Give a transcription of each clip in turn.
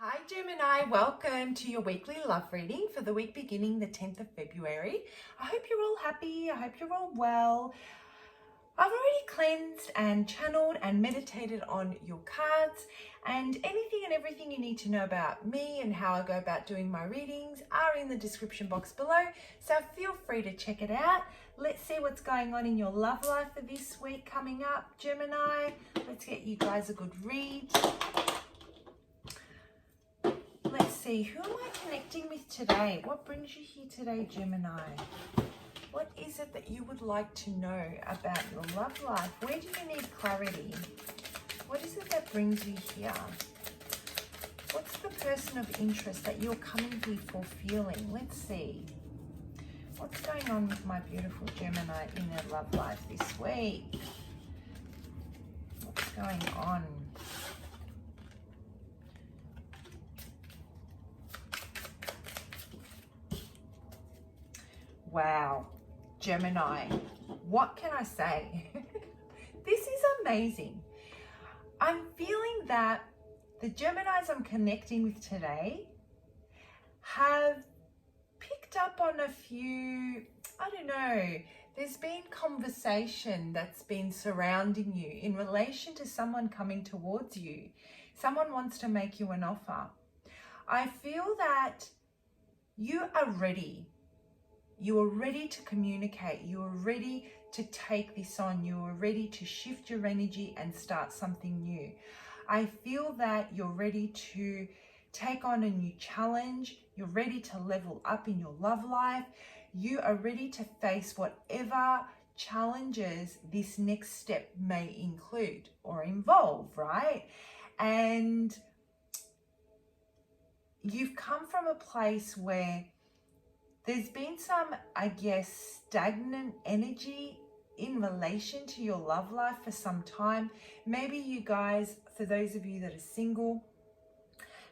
Hi Gemini, welcome to your weekly love reading for the week beginning the 10th of February. I hope you're all happy, I hope you're all well. I've already cleansed and channeled and meditated on your cards, and anything and everything you need to know about me and how I go about doing my readings are in the description box below, so feel free to check it out. Let's see what's going on in your love life for this week coming up, Gemini. Let's get you guys a good read. Let's see, who am I connecting with today? What brings you here today, Gemini? What is it that you would like to know about your love life? Where do you need clarity? What is it that brings you here? What's the person of interest that you're coming here for feeling? Let's see. What's going on with my beautiful Gemini in their love life this week? What's going on? Wow, Gemini, what can I say? This is amazing. I'm feeling that the Geminis I'm connecting with today have picked up on a few, I don't know, there's been conversation that's been surrounding you in relation to someone coming towards you. Someone wants to make you an offer. I feel that you are ready. You are ready to communicate. You are ready to take this on. You are ready to shift your energy and start something new. I feel that you're ready to take on a new challenge. You're ready to level up in your love life. You are ready to face whatever challenges this next step may include or involve, right? And you've come from a place where there's been some, I guess, stagnant energy in relation to your love life for some time. Maybe you guys, for those of you that are single,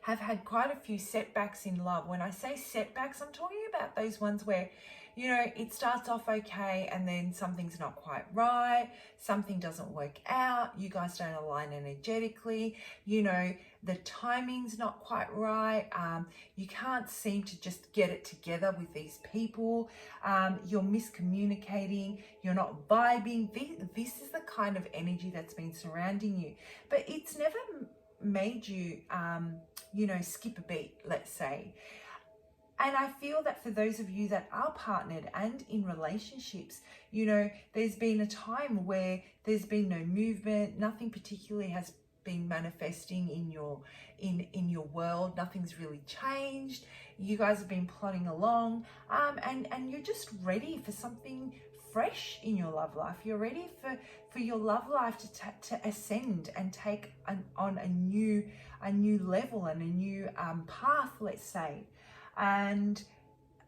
have had quite a few setbacks in love. When I say setbacks, I'm talking about those ones where, you know, it starts off okay and then something's not quite right, something doesn't work out, you guys don't align energetically, you know, the timing's not quite right, you can't seem to just get it together with these people, you're miscommunicating, you're not vibing. This is the kind of energy that's been surrounding you, but it's never made you, you know, skip a beat, let's say. And I feel that for those of you that are partnered and in relationships, you know, there's been a time where there's been no movement, nothing particularly has been manifesting in your world, nothing's really changed. You guys have been plodding along, and you're just ready for something fresh in your love life. You're ready for your love life to ascend and take on a new level and a new path, let's say. And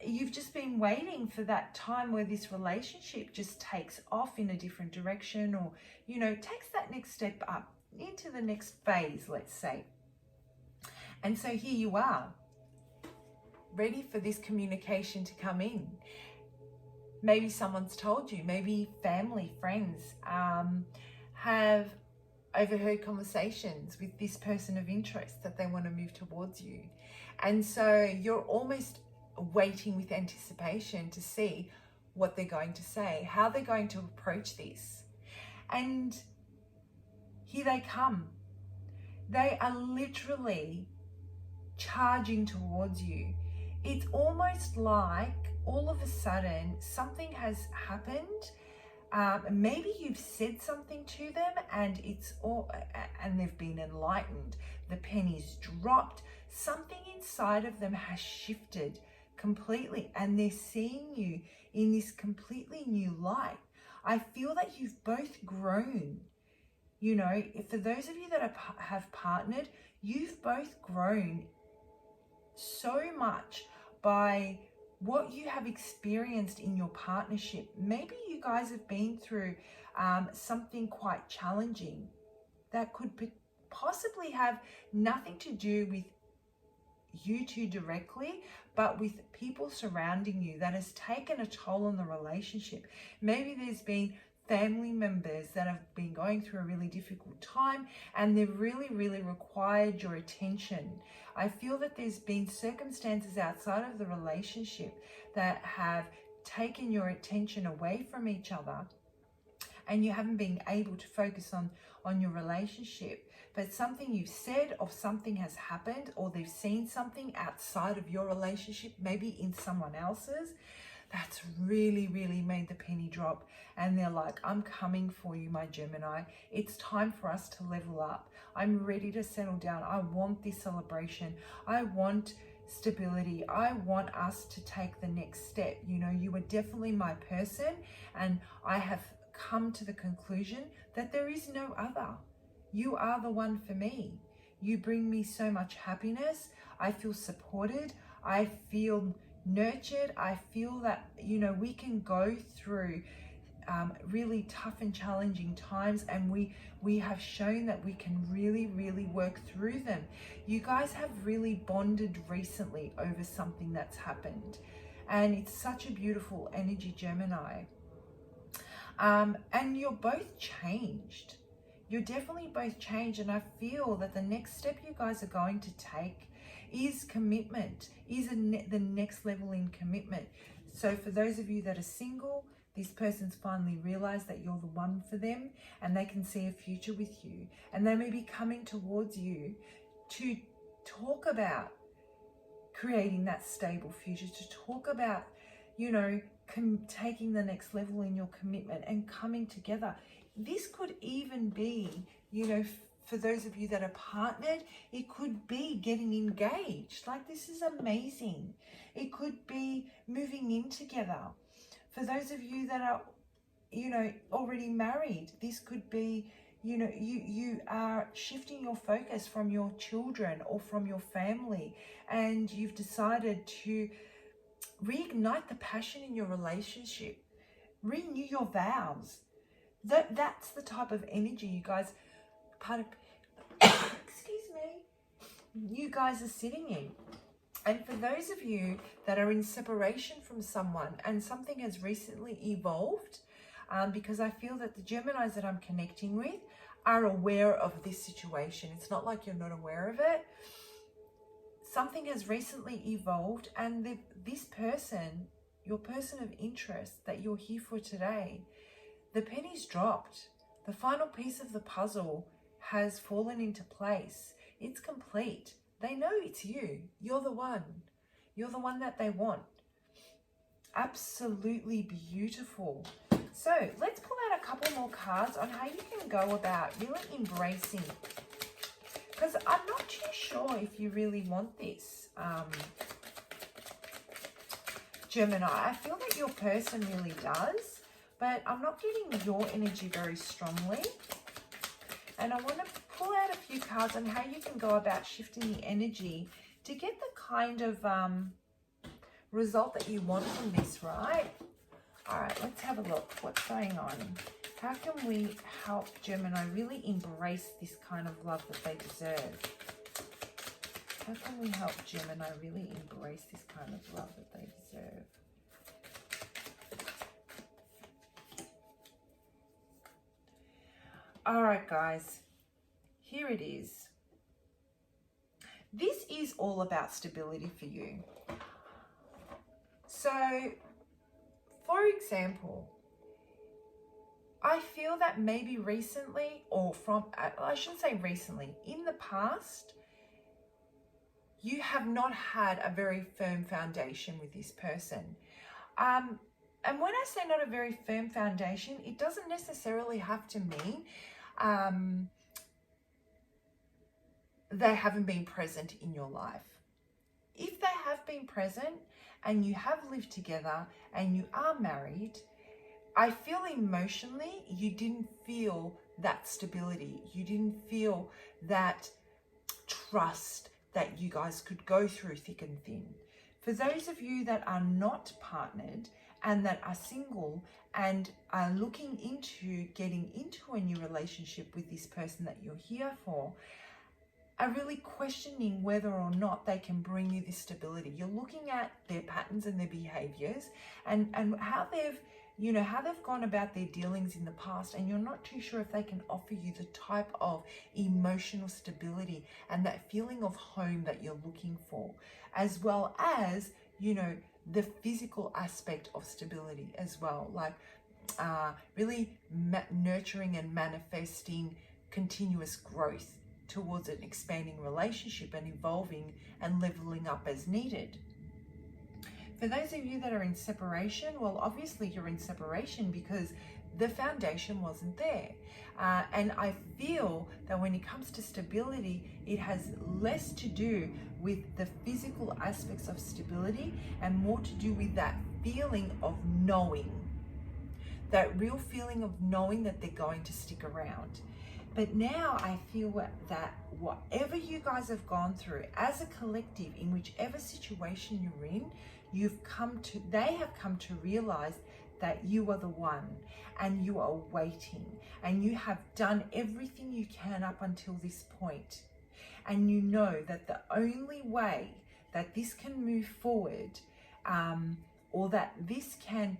you've just been waiting for that time where this relationship just takes off in a different direction, or, you know, takes that next step up into the next phase, let's say. And so here you are, ready for this communication to come in. Maybe someone's told you, maybe family, friends have overheard conversations with this person of interest that they want to move towards you. And so you're almost waiting with anticipation to see what they're going to say, how they're going to approach this. And here they come. They are literally charging towards you. It's almost like all of a sudden something has happened. Maybe you've said something to them and they've been enlightened. The penny's dropped. Something inside of them has shifted completely, and they're seeing you in this completely new light. I feel that you've both grown. You know, for those of you that have partnered, you've both grown so much by what you have experienced in your partnership. Maybe you guys have been through something quite challenging that could possibly have nothing to do with you two directly, but with people surrounding you, that has taken a toll on the relationship. Maybe there's been family members that have been going through a really difficult time, and they've really required your attention. I feel that there's been circumstances outside of the relationship that have taken your attention away from each other, and you haven't been able to focus on your relationship. But something you've said or something has happened, or they've seen something outside of your relationship, maybe in someone else's, that's really made the penny drop. And they're like, I'm coming for you, my Gemini. It's time for us to level up. I'm ready to settle down. I want this celebration. I want stability. I want us to take the next step. You know, you are definitely my person, and I have come to the conclusion that there is no other. You are the one for me. You bring me so much happiness. I feel supported. I feel nurtured. I feel that, you know, we can go through really tough and challenging times, and we have shown that we can really work through them. You guys have really bonded recently over something that's happened, and it's such a beautiful energy, Gemini. And you're both changed. You're definitely both changed, and I feel that the next step you guys are going to take is commitment, is the next level in commitment. So for those of you that are single, this person's finally realized that you're the one for them, and they can see a future with you, and they may be coming towards you to talk about creating that stable future, to talk about, you know, taking the next level in your commitment and coming together. This could even be, you know, for those of you that are partnered, it could be getting engaged. Like, this is amazing. It could be moving in together. For those of you that are, you know, already married, this could be, you know, you are shifting your focus from your children or from your family, and you've decided to reignite the passion in your relationship, renew your vows. That's the type of energy you guys, excuse me, you guys are sitting in. And for those of you that are in separation from someone and something has recently evolved, because I feel that the Geminis that I'm connecting with are aware of this situation. It's not like you're not aware of it. Something has recently evolved, and this person, your person of interest that you're here for today, the penny's dropped. The final piece of the puzzle has fallen into place. It's complete. They know it's you. You're the one. You're the one that they want. Absolutely beautiful. So let's pull out a couple more cards on how you can go about really embracing, because I'm not too sure if you really want this, Gemini. I feel that your person really does, but I'm not getting your energy very strongly. And I want to pull out a few cards on how you can go about shifting the energy to get the kind of result that you want from this, right? All right, let's have a look. What's going on? How can we help Gemini really embrace this kind of love that they deserve? How can we help Gemini really embrace this kind of love that they deserve? All right, guys, here it is. This is all about stability for you. So, for example, I feel that maybe recently, or I shouldn't say recently, in the past, you have not had a very firm foundation with this person. And when I say not a very firm foundation, it doesn't necessarily have to mean they haven't been present in your life. If they have been present and you have lived together and you are married, I feel emotionally you didn't feel that stability. You didn't feel that trust that you guys could go through thick and thin. For those of you that are not partnered and that are single and are looking into getting into a new relationship with this person that you're here for, are really questioning whether or not they can bring you this stability. You're looking at their patterns and their behaviors and how they've, you know, how they've gone about their dealings in the past, and you're not too sure if they can offer you the type of emotional stability and that feeling of home that you're looking for, as well as, you know, the physical aspect of stability as well, like really nurturing and manifesting continuous growth towards an expanding relationship and evolving and leveling up as needed. For those of you that are in separation, well, obviously you're in separation because the foundation wasn't there. And I feel that when it comes to stability, it has less to do with the physical aspects of stability and more to do with that feeling of knowing, that real feeling of knowing that they're going to stick around. But now I feel that whatever you guys have gone through as a collective, in whichever situation you're in, they have come to realize that you are the one, and you are waiting, and you have done everything you can up until this point. And you know that the only way that this can move forward, or that this can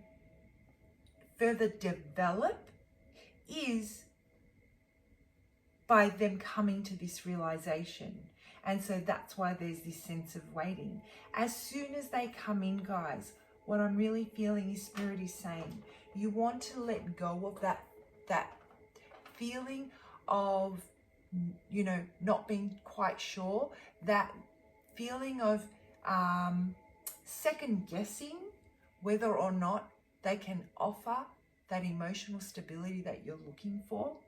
further develop, is by them coming to this realization. And so that's why there's this sense of waiting. As soon as they come in, guys, what I'm really feeling is Spirit is saying, you want to let go of that feeling of, you know, not being quite sure, that feeling of second guessing whether or not they can offer that emotional stability that you're looking for.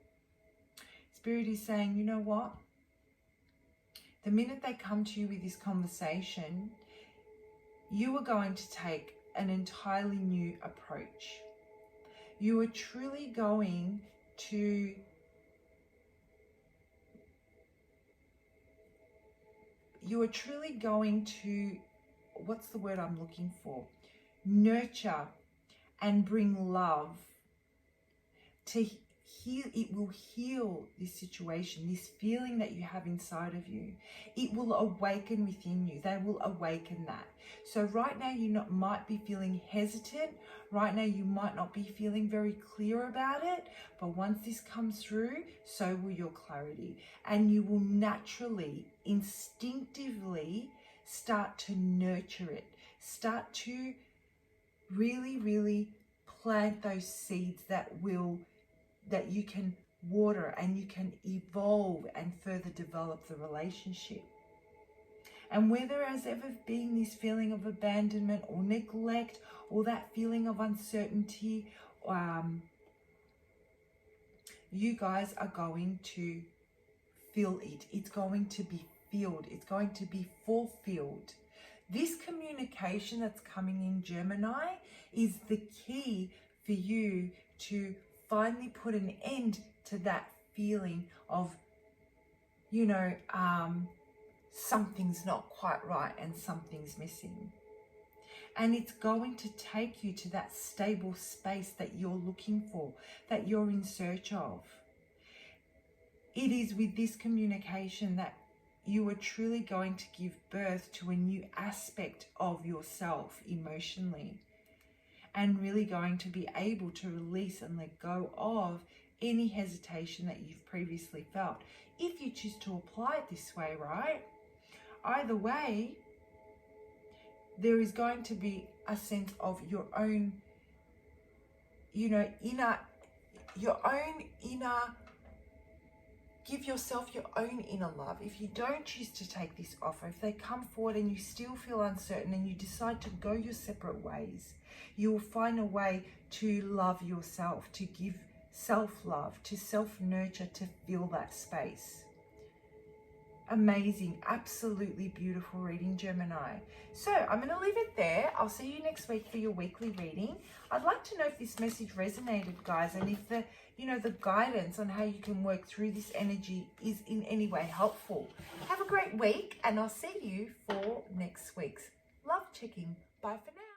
Spirit is saying, you know what? The minute they come to you with this conversation, you are going to take an entirely new approach. You are truly going to what's the word I'm looking for? Nurture and bring love to heal. It will heal this situation, this feeling that you have inside of you. It will awaken within you. They will awaken that. So right now you might be feeling hesitant. Right now you might not be feeling very clear about it. But once this comes through, so will your clarity. And you will naturally, instinctively start to nurture it. Start to really, really plant those seeds that you can water, and you can evolve and further develop the relationship. And where there has ever been this feeling of abandonment or neglect, or that feeling of uncertainty, you guys are going to feel it. It's going to be filled. It's going to be fulfilled. This communication that's coming in, Gemini, is the key for you to finally put an end to that feeling of, you know, something's not quite right and something's missing. And it's going to take you to that stable space that you're looking for, that you're in search of. It is with this communication that you are truly going to give birth to a new aspect of yourself emotionally, and really going to be able to release and let go of any hesitation that you've previously felt, if you choose to apply it this way, right? Either way, there is going to be a sense of your own, you know, give yourself your own inner love. If you don't choose to take this offer, if they come forward and you still feel uncertain and you decide to go your separate ways, you will find a way to love yourself, to give self-love, to self-nurture, to fill that space. Amazing, absolutely beautiful reading, Gemini. So I'm going to leave it there. I'll see you next week for your weekly reading. I'd like to know if this message resonated, guys, and if the guidance on how you can work through this energy is in any way helpful. Have a great week, and I'll see you for next week's love checking. Bye for now.